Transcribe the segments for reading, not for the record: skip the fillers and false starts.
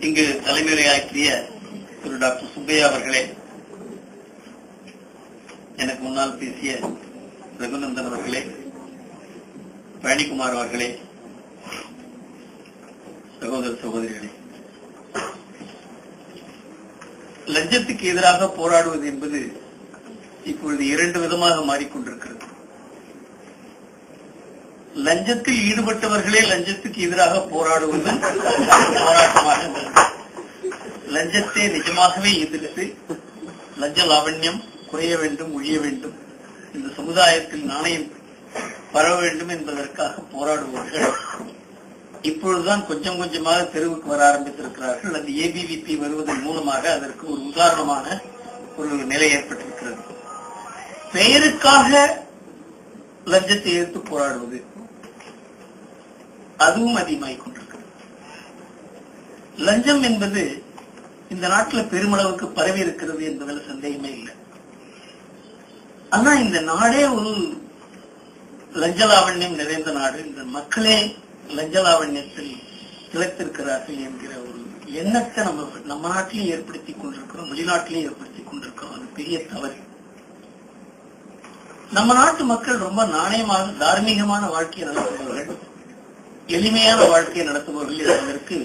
இங்கு தலைமையாற்றிய திரு டாக்டர் சுப்பையா அவர்களே, எனக்கு முன்னால் பேசிய ரகுநந்தன் அவர்களே, பழனிக்குமார் அவர்களே, சகோதர சகோதரிகளே, லஞ்சத்துக்கு எதிராக போராடுவது என்பது இப்பொழுது இரண்டு விதமாக மாறிக்கொண்டிருக்கிறது. லஞ்சத்தில் ஈடுபட்டவர்களே லஞ்சத்துக்கு எதிராக போராடுவது போராட்டமாக, லஞ்சத்தை நிஜமாகவே எதிர்த்து லஞ்ச லாவண்யம் குறைய வேண்டும், ஒழிய வேண்டும், இந்த சமுதாயத்தில் நாணயம் பரவ வேண்டும் என்பதற்காக போராடுபவர்கள் இப்பொழுதுதான் கொஞ்சம் கொஞ்சமாக தெருவுக்கு வர ஆரம்பித்திருக்கிறார்கள். அந்த ஏபிவிபி வருவதன் மூலமாக அதற்கு ஒரு உதாரணமான ஒரு நிலை ஏற்பட்டிருக்கிறது. பெயருக்காக லஞ்சத்தை எதிர்த்து போராடுவது அதுவும் அதிகமாகிக் கொண்டிருக்கிறது. லஞ்சம் என்பது இந்த நாட்டில் பெருமளவுக்கு பரவி இருக்கிறது என்பதில் சந்தேகமே இல்லை. ஆனா இந்த நாடே ஒரு லஞ்சலாவண்யம் நிறைந்த நாடு. இந்த மக்களே லஞ்சலாவண்யத்தில் திளைத்திருக்கிறார்கள் என்கிற ஒரு எண்ணத்தை நம்ம நாட்டிலையும் ஏற்படுத்திக் கொண்டிருக்கிறோம், வெளிநாட்டிலையும் ஏற்படுத்திக் கொண்டிருக்கிறோம். அது பெரிய தவறு. நம்ம நாட்டு மக்கள் ரொம்ப நாணயமாக தார்மீகமான வாழ்க்கையை நடத்துபவர்கள், எளிமையான வாழ்க்கையை நடத்துபவர்கள். அதற்கு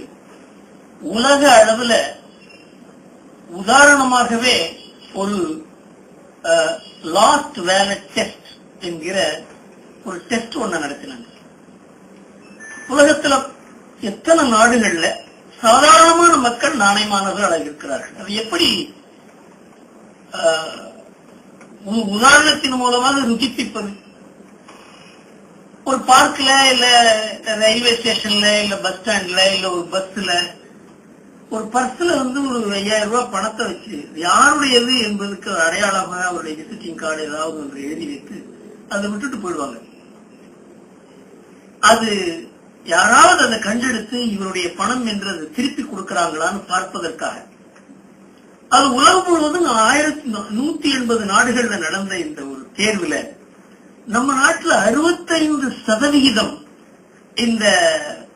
உலக அளவில் உதாரணமாகவே ஒரு லாஸ்ட் வேலட் டெஸ்ட் என்கிற ஒரு டெஸ்ட் ஒண்ணு நடத்தினாங்க. உலகத்துல எத்தனை நாடுகள்ல சாதாரணமான மக்கள் நாணயமானவர்கள் இருக்கிறார்கள். அது எப்படி உதாரணத்தின் மூலமாக ருகிப்பிப்பது? ஒரு பார்க்ல இல்ல ரயில்வே ஸ்டேஷன்ல இல்ல பஸ் ஸ்டாண்ட்ல இல்ல ஒரு பஸ்ல ஒரு பர்ஸ்ல ஒரு 5000 ரூபாய் பணத்தை வச்சு யாருடையது என்பதற்கு அடையாளமாக அவருடைய விசிட்டிங் கார்டு ஏதாவது ஒன்று எழுதி வைத்து அதை விட்டுட்டு போயிடுவாங்க. அது யாராவது அதை கண்டெடுத்து இவருடைய பணம் என்று அதை திருப்பி கொடுக்கிறாங்களான்னு பார்ப்பதற்காக. அது உலகம் முழுவதும் 1180 நாடுகள்ல நடந்த இந்த ஒரு தேர்வுல நம்ம நாட்டுல 65% இந்த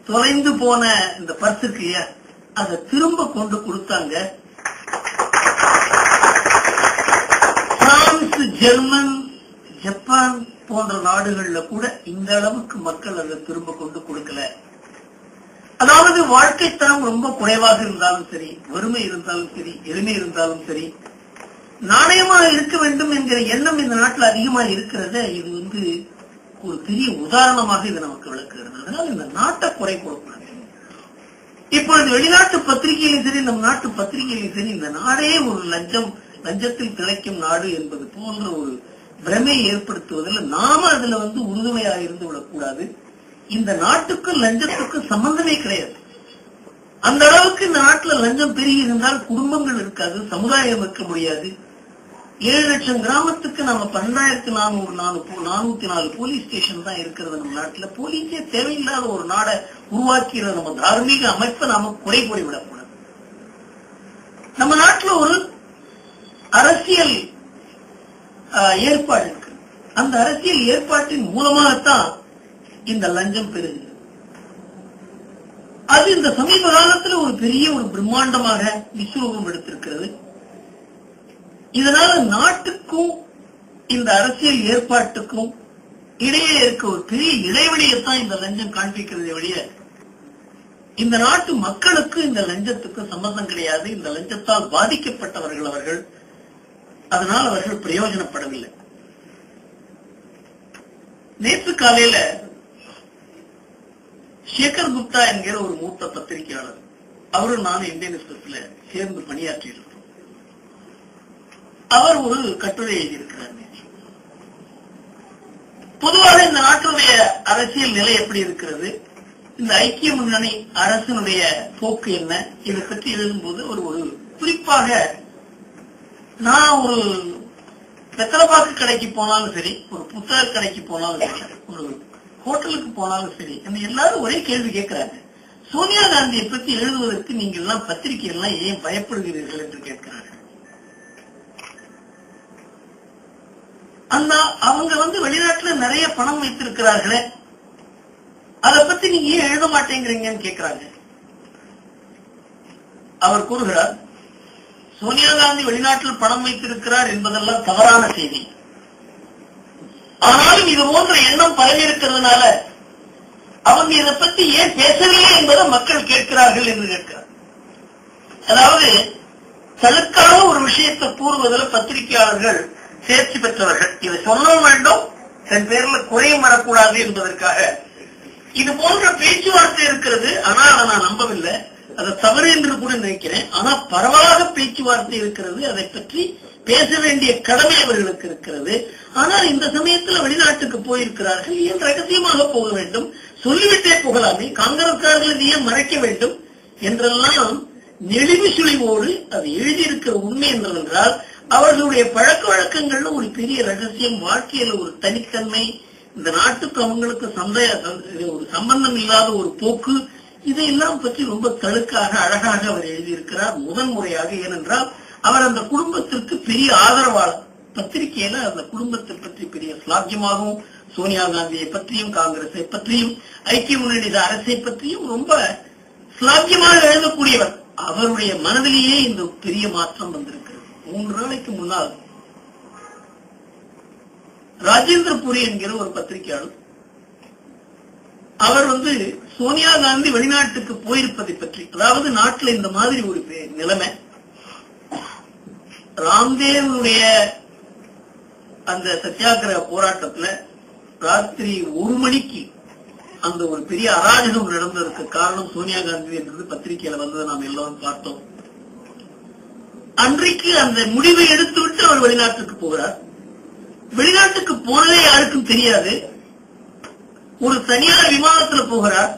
தொலைந்து போன இந்த பர்ஸ் இருக்கு, அதை திரும்ப கொண்டு கொடுத்தாங்க. பிரான்ஸ், ஜெர்மன், ஜப்பான் போன்ற நாடுகள்ல கூட இந்த அளவுக்கு மக்கள் அதை திரும்ப கொண்டு கொடுக்கல. அதாவது வாழ்க்கை தரம் ரொம்ப குறைவாக இருந்தாலும் சரி, வறுமை இருந்தாலும் சரி, எளிமை இருந்தாலும் சரி, நாணயமாக இருக்க வேண்டும் என்கிற எண்ணம் இந்த நாட்டில் அதிகமாக இருக்கிறத இது ஒரு பெரிய உதாரணமாக இது நமக்கு விளக்குகிறது. அதனால இந்த நாட்டை குறை கொடுக்கணும். இப்பொழுது வெளிநாட்டு பத்திரிகையிலும் சரி, நம் நாட்டு பத்திரிகையிலும் சரி, இந்த நாடே ஒரு லஞ்சத்தில் திளைக்கும் நாடு என்பது போன்ற ஒரு பிரமையை ஏற்படுத்துவதில் நாம அதுல உறுதுணையாக இருந்து விடக்கூடாது. இந்த நாட்டுக்கும் லஞ்சத்துக்கும் சம்பந்தமே கிடையாது. அந்த அளவுக்கு இந்த நாட்டில் லஞ்சம் பெருகி இருந்தால் குடும்பங்கள் இருக்காது, சமுதாயம் இருக்க முடியாது. 7 லட்சம் கிராமத்துக்கு நாம 12,404 போலீஸ் ஸ்டேஷன் தான் இருக்கிறது. நம்ம நாட்டில் போலீஸே தேவையில்லாத ஒரு நாடை உருவாக்கிற நம்ம தார்மீக அமைப்பை நாம குறை கூறிவிடக்கூடாது. நம்ம நாட்டில் ஒரு அரசியல் ஏற்பாடு இருக்கு. அந்த அரசியல் ஏற்பாட்டின் மூலமாகத்தான் இந்த லஞ்சம் பெறுகிறது. அது இந்த சமீப காலத்தில் ஒரு பெரிய ஒரு பிரம்மாண்டமாக விஸ்வரூபம் எடுத்திருக்கிறது. இதனால நாட்டுக்கும் இந்த அரசியல் ஏற்பாட்டுக்கும் இடையே இருக்க ஒரு பெரிய இடைவெளியைத்தான் இந்த லஞ்சம் காண்பிக்கிறதை ஒழிய இந்த நாட்டு மக்களுக்கு இந்த லஞ்சத்துக்கு சம்பந்தம் கிடையாது. இந்த லஞ்சத்தால் பாதிக்கப்பட்டவர்கள் அவர்கள், அதனால் அவர்கள் பிரயோஜனப்படவில்லை. நேற்று காலையில சேகர் குப்தா என்கிற ஒரு மூத்த பத்திரிகையாளர், அவரும் நானும் இந்தியன் எக்ஸ்பிரஸ்ல சேர்ந்து பணியாற்றி இருக்கிறோம். அவர் ஒரு கட்டுரை எழுதியிருக்கிறார். பொதுவாக இந்த நாட்டுடைய அரசியல் நிலை எப்படி இருக்கிறது, இந்த ஐக்கிய முன்னணி அரசினுடைய போக்கு என்ன, இதை பற்றி எழுதும்போது ஒரு குறிப்பாக நான் ஒரு வெத்தலைப்பாக்கு கடைக்கு போனாலும் சரி, ஒரு புத்தக கடைக்கு போனாலும் சரி, ஒரு ஹோட்டலுக்கு போனாலும் சரி, எல்லாரும் ஒரே கேள்வி கேட்கிறாங்க. சோனியா காந்தியை பற்றி எழுதுவதற்கு நீங்கள் எல்லாம் பத்திரிகை எல்லாம் ஏன் பயப்படுகிறீர்கள் என்று கேட்கிறார்கள். அந்த அவங்க வெளிநாட்டுல நிறைய பணம் வைத்திருக்கிறார்களே, அதை பத்தி நீங்க ஏன் எழுத மாட்டேங்கிறீங்கன்னு கேட்கிறாங்க. அவர் கூறுகிறார், சோனியா காந்தி வெளிநாட்டில் பணம் வைத்திருக்கிறார் என்பதெல்லாம் தவறான செய்தி. ஆனாலும் இது போன்ற எண்ணம் பரவி இருக்கிறதுனால அவங்க இதை பத்தி ஏன் பேசவில்லை என்பதை மக்கள் கேட்கிறார்கள் என்று கேட்கிறார். அதாவது தனக்காக ஒரு விஷயத்தை கூறுவதில் பத்திரிகையாளர்கள் தேர்ச்சி பெற்றவர்கள். இதை சொல்ல வேண்டும், தன் பேர்ல குறையும் வரக்கூடாது என்பதற்காக இது போன்ற பேச்சுவார்த்தை இருக்கிறது. ஆனா அதை நான் நம்பவில்லை, அதை தவறு என்று கூட நினைக்கிறேன். ஆனா பரவலாக பேச்சுவார்த்தை இருக்கிறது, அதை பற்றி பேச வேண்டிய கடமை அவர்களுக்கு இருக்கிறது. ஆனால் இந்த சமயத்தில் வெளிநாட்டுக்கு போயிருக்கிறார்கள், ஏன் ரகசியமாக போக வேண்டும், சொல்லிவிட்டே போகலாமே, காங்கிரஸ்காரர்கள் இதையே மறைக்க வேண்டும் என்றெல்லாம் நெளிவு சுழிவோடு அது எழுதியிருக்கிற உண்மை என்னவென்றால், அவர்களுடைய பழக்க வழக்கங்கள்ல ஒரு பெரிய ரகசியம், வாழ்க்கையில ஒரு தனித்தன்மை, இந்த நாட்டுக்கு அவங்களுக்கு ஒரு சம்பந்தம் இல்லாத ஒரு போக்கு, இதையெல்லாம் பற்றி ரொம்ப தழுக்காக அழகாக அவர் எழுதியிருக்கிறார் முதன்முறையாக. ஏனென்றால் அவர் அந்த குடும்பத்திற்கு பெரிய ஆதரவாளர். பத்திரிகையில அந்த குடும்பத்தை பற்றி பெரிய ஸ்லாக்கியமாகவும், சோனியா காந்தியை பற்றியும், காங்கிரஸை பற்றியும், ஐக்கிய முன்னணி அரசை பற்றியும் ரொம்ப ஸ்லாக்கியமாக எழுதக்கூடியவர். அவருடைய மனதிலேயே இந்த பெரிய மாற்றம் வந்திருக்கிறது. 3 நாளைக்கு முன்னால் ராஜேந்திர புரி என்கிற ஒரு பத்திரிகையாளர், அவர் சோனியா காந்தி வெளிநாட்டுக்கு போயிருப்பதை பற்றி, அதாவது நாட்டில் இந்த மாதிரி ஒரு நிலைமை, ராம்தேவனுடைய அந்த சத்தியாகிரக போராட்டத்துல ராத்திரி 1 மணிக்கு அந்த ஒரு பெரிய அராஜகம் நடந்ததற்கு காரணம் சோனியா காந்தி என்றது பத்திரிகையில வந்ததை நாம் எல்லாரும் பார்த்தோம். அன்றைக்கு அந்த முடிவை எடுத்துவிட்டு அவர் வெளிநாட்டுக்கு போகிறார். வெளிநாட்டுக்கு போனதே யாருக்கும் தெரியாது. ஒரு தனியார் விமானத்துல போகிறார்.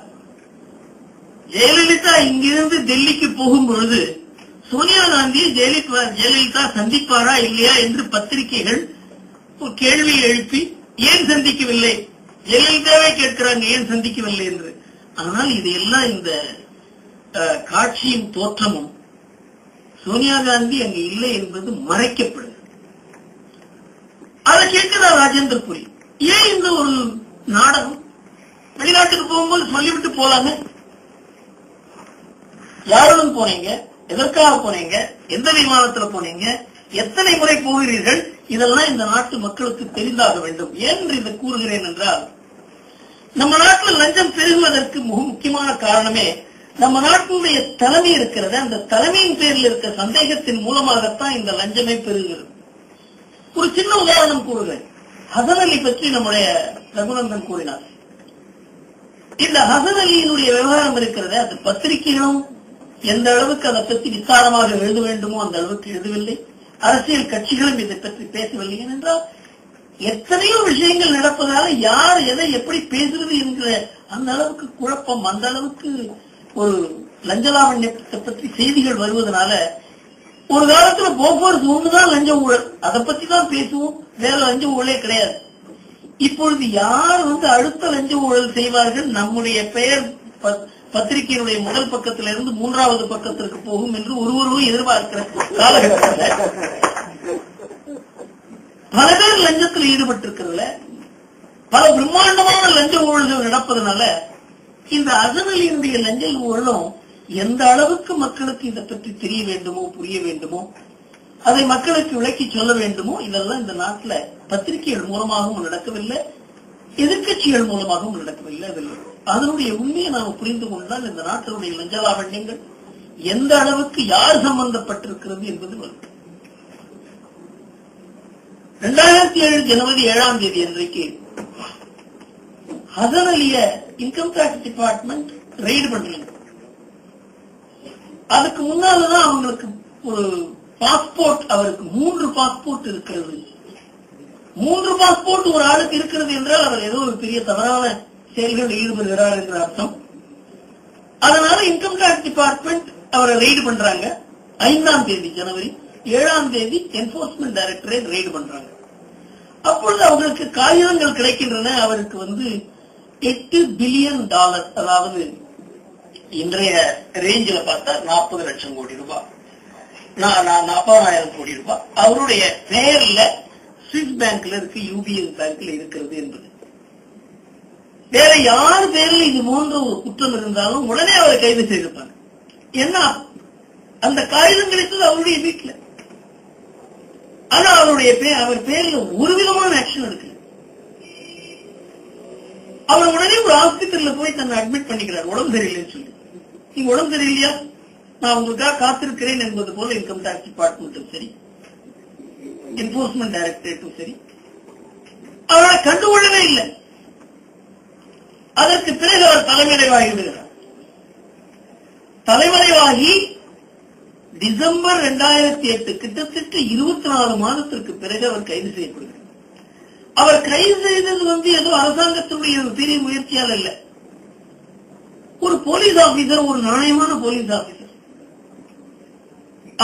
ஜெயலலிதா இங்கிருந்து டெல்லிக்கு போகும் பொழுது சோனியா காந்தியை ஜெயலலிதா சந்திப்பாரா இல்லையா என்று பத்திரிகைகள் ஒரு கேள்வியை எழுப்பி, ஏன் சந்திக்கவில்லை, ஜெயலலிதாவே கேட்கிறாங்க ஏன் சந்திக்கவில்லை என்று. ஆனால் இதையெல்லாம் இந்த காட்சியின் தோற்றமும் சோனியா காந்தி அங்கு இல்லை என்பது மறைக்கப்படுது. அதை கேட்கிறார் ராஜேந்திர புரி, ஏன் இந்த ஒரு நாடகம், வெளிநாட்டுக்கு போகும்போது சொல்லிவிட்டு போலாங்க, யாருடன் போனீங்க, எதற்காக போனீங்க, எந்த விமானத்துல போனீங்க, எத்தனை முறை போகிறீர்கள், இதெல்லாம் இந்த நாட்டு மக்களுக்கு தெரிந்தாக வேண்டும். ஏன் இதை கூறுகிறேன் என்றால், நம்ம நாட்டில் லஞ்சம் பெருகுவதற்கு முக்கியமான காரணமே நம்ம நாட்டுடைய தலைமை இருக்கிறது. அந்த தலைமையின் பேரில் இருக்க சந்தேகத்தின் மூலமாகத்தான் இந்த லஞ்சமே பெருகிறது. ஒரு சின்ன உதாரணம் கூறுகிறேன். ஹசன் அலி பற்றி நம்முடைய ரகுநந்தன் கூறினார். இந்த ஹசன் அலியினுடைய விவகாரம் இருக்கிறது, அது பத்திரிகைகளும் எந்த அளவுக்கு அதை பற்றி விசாரமாக எழுத வேண்டுமோ அந்த அளவுக்கு எழுதவில்லை. அரசியல் கட்சிகளும் இதை பற்றி பேசவில்லை. ஏனென்றால் எத்தனையோ விஷயங்கள் நடப்பதால யார் எதை எப்படி பேசுறது என்கிற அந்த அளவுக்கு குழப்பம், அந்த அளவுக்கு ஒரு லஞ்சலாவண்யத்தை பற்றி செய்திகள் வருவதனால ஒரு காலத்துல போக்குவரத்து ஒண்ணுதான் லஞ்ச ஊழல், அதை பத்தி தான் பேசுவோம், வேற லஞ்ச ஊழலே கிடையாது. இப்பொழுது யார் அடுத்த லஞ்ச ஊழல் செய்வார்கள், நம்முடைய பெயர் பத்திரிகையினுடைய முதல் பக்கத்திலிருந்து 3வது பக்கத்திற்கு போகும் என்று ஒருவரும் எதிர்பார்க்கிற காலகட்டத்தில் பல பேர் லஞ்சத்தில் ஈடுபட்டிருக்கிறதுல பல பிரம்மாண்டமான லஞ்ச ஊழல்கள் நடப்பதனால இந்த ஹசன் அலியினுடைய லஞ்ச ஊழலும் எந்த அளவுக்கு மக்களுக்கு இதை பற்றி தெரிய வேண்டுமோ, புரிய வேண்டுமோ, அதை மக்களுக்கு விளக்கி சொல்ல வேண்டுமோ, இதெல்லாம் இந்த நாட்டில் பத்திரிகைகள் மூலமாகவும் நடக்கவில்லை, எதிர்கட்சிகள் மூலமாகவும் நடக்கவில்லை. அதனுடைய உண்மையை நாம் புரிந்து கொண்டால் இந்த நாட்டினுடைய லஞ்சலாவண்யங்கள் எந்த அளவுக்கு யார் சம்பந்தப்பட்டிருக்கிறது என்பது வரும். 2007 ஜனவரி 7ஆம் தேதி அன்றைக்கு ஹசன் அலிய இன்கம் டாக்ஸ் டிபார்ட்மெண்ட் ரெய்டு பண்றாங்க. அதுக்கு முன்னால்தான் அவங்களுக்கு ஒரு பாஸ்போர்ட், அவருக்கு 3 பாஸ்போர்ட் இருக்கிறது. 3 பாஸ்போர்ட் ஒரு ஆளுக்கு இருக்கிறது என்றால் அவர் ஏதோ ஒரு பெரிய தவறான செயல்கள் ஈடுபடுகிறார் என்ற அர்த்தம். அதனால இன்கம் டாக்ஸ் டிபார்ட்மெண்ட் அவரை ரெய்டு பண்றாங்க. 5ஆம் தேதி ஜனவரி, 7ஆம் தேதி என்போர்ஸ்மெண்ட் டைரக்டரேட் ரெய்டு பண்றாங்க. அப்பொழுது அவர்களுக்கு காகிதங்கள் கிடைக்கின்றன. அவருக்கு $8 பில்லியன், அதாவது இன்றைய ரேஞ்சில் பார்த்தா 40 லட்சம் கோடி ரூபாய், 40,000 கோடி ரூபாய் அவருடைய பெயர்ல சுவிஸ் பேங்க்ல இருக்கு, யூபிஎஸ் பேங்க்ல இருக்கிறது என்பது. வேற யார் பேர்ல இது போன்ற ஒரு குற்றம் இருந்தாலும் உடனே அவரை கைது செய்திருப்பாங்க. என்ன அந்த காகிதம் கிடைத்தது அவருடைய வீட்டுல. ஆனா அவர் பேர்ல ஒரு விதமான ஆக்ஷன் எடுக்கல. அவர் உடனே ஒரு ஹாஸ்பிட்டல்ல போய் தன்னை அட்மிட் பண்ணிக்கிறார், உடம்பு சரியில்லைன்னு சொல்லி. நீங்க உடம்பு சரியில்லையா, நான் உங்களுக்காக காத்திருக்கிறேன் என்பது போல இன்கம் டாக்ஸ் டிபார்ட்மெண்ட்டும் சரி, என்போர்ஸ்மெண்ட் டைரக்டரேட்டும் சரி அவரை கண்டுகொள்ளவே இல்லை. அதற்கு பிறகு அவர் தலைமறைவாகி விடுகிறார். தலைமறைவாகி டிசம்பர் 2008 கிட்டத்தட்ட 24 மாதத்திற்கு பிறகு அவர் கைது செய்யப்படுகிறார். அவர் கைது செய்தது ஏதோ அரசாங்கத்தினுடைய ஒரு பெரிய முயற்சியால் அல்ல. ஒரு போலீஸ் ஆபீசர், ஒரு நாணயமான போலீஸ் ஆபீசர்,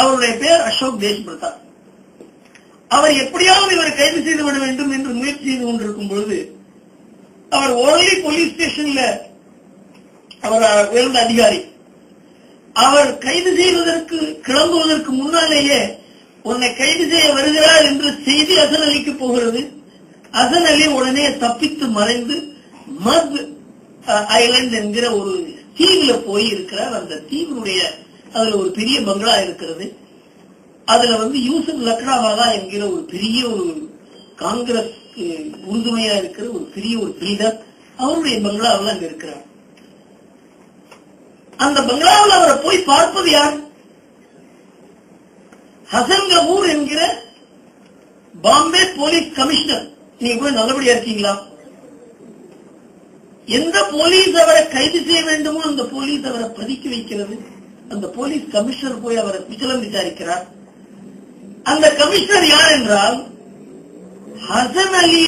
அவருடைய பெயர் அசோக் தேஷ் பிரதாப். அவர் எப்படியாவது இவரை கைது செய்துவிட வேண்டும் என்று முயற்சி செய்து கொண்டிருக்கும் பொழுது அவர் ஓரளி போலீஸ் ஸ்டேஷன்ல அவர் உயர்ந்த அதிகாரி, அவர் கைது செய்வதற்கு கிளம்புவதற்கு முன்னாலேயே உன்னை கைது செய்ய வருகிறார் என்று செய்தி அசன் அலிக்கு போகிறது. அசன் அலி உடனே தப்பித்து மறைந்து மத் ஐலண்ட் என்கிற ஒரு தீவுல போய் இருக்கிறார். அந்த தீவினுடைய அதுல ஒரு பெரிய பங்களா இருக்கிறது. அதுல யூசுப் லக்டாவாலா என்கிற ஒரு பெரிய ஒரு காங்கிரஸ் உறுதுணையா இருக்கிற ஒரு பெரிய ஒரு லீடர் அவருடைய பங்களாவில் அங்க இருக்கிறார். அந்த பங்களாவில் அவரை போய் பார்ப்பது யார்? ஹசன் கபூர் என்கிற பாம்பே போலீஸ் கமிஷனர். நீங்க போய் நல்லபடியா இருக்கீங்களா? எந்த போலீஸ் அவரை கைது செய்ய வேண்டுமோ அந்த போலீஸ் அவரை பதுக்கி வைக்கிறது. அந்த போலீஸ் கமிஷனர் போய் அவரை குச்சலம் விசாரிக்கிறார். அந்த கமிஷனர் யார் என்றால் ஹசன் அலி